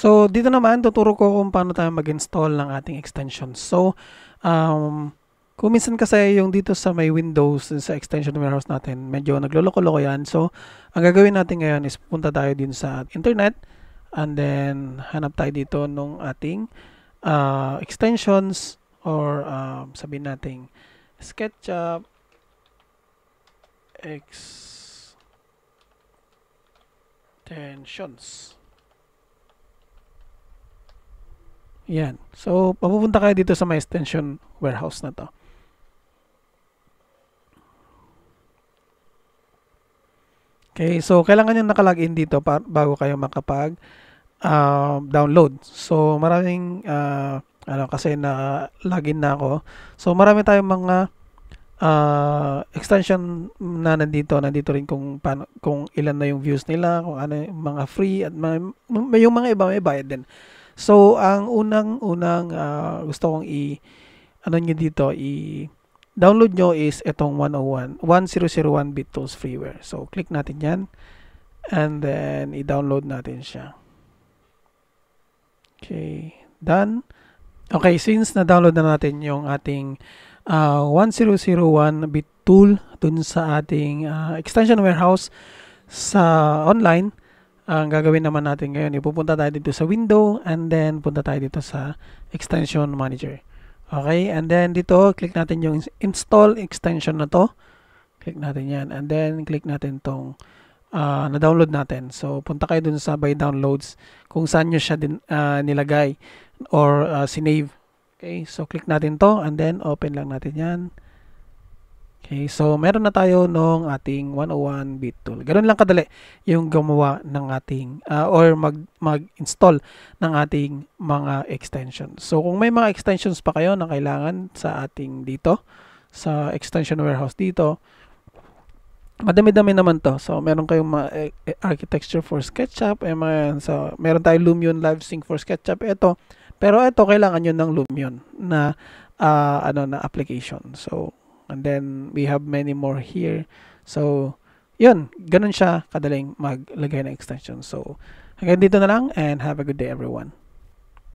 So, dito naman, tuturo ko kung paano tayo mag-install ng ating extension. So, kung minsan kasi yung dito sa may Windows, sa extension warehouse natin, medyo nagloloko-loko yan. So, ang gagawin natin ngayon is punta tayo din sa internet and then hanap tayo dito nung ating extensions or sabihin natin SketchUp extensions. Yan. So, papupunta kayo dito sa may extension warehouse na to. Okay, so kailangan nyo nakalagin dito bago kayo makapag download. So, maraming kasi na login na ako. So, marami tayong mga extension na nandito rin kung ilan na yung views nila, kung ano yung mga free at yung mga iba may bayad din. So, ang unang gusto kong i-download nyo is itong 1001 Bit Tools Freeware. So, click natin yan and then i-download natin siya. Okay, done. Okay, since na-download na natin yung ating 1001 Bit Tool dun sa ating extension warehouse sa online, ang gagawin naman natin ngayon, ipupunta tayo dito sa window and then punta tayo dito sa extension manager. Okay, and then dito, click natin yung install extension na to. Click natin yan and then click natin tong na-download natin. So, punta kayo dun sa by downloads kung saan nyo siya nilagay or sinave. Okay, so click natin to and then open lang natin yan. Okay, so meron na tayo nung ating 101 Bit Tool. Ganun lang kadali yung gumawa ng ating or mag-install ng ating mga extensions. So kung may mga extensions pa kayo na kailangan sa ating dito, sa extension warehouse dito, madami-dami naman to. So meron kayong mga architecture for SketchUp, so meron tayong Lumion Live Sync for SketchUp. Pero ito kailangan nyo ng Lumion na na application. So and then we have many more here. So yun, ganun siya kadaling maglagay ng extension. So hanggang dito na lang and have a good day everyone.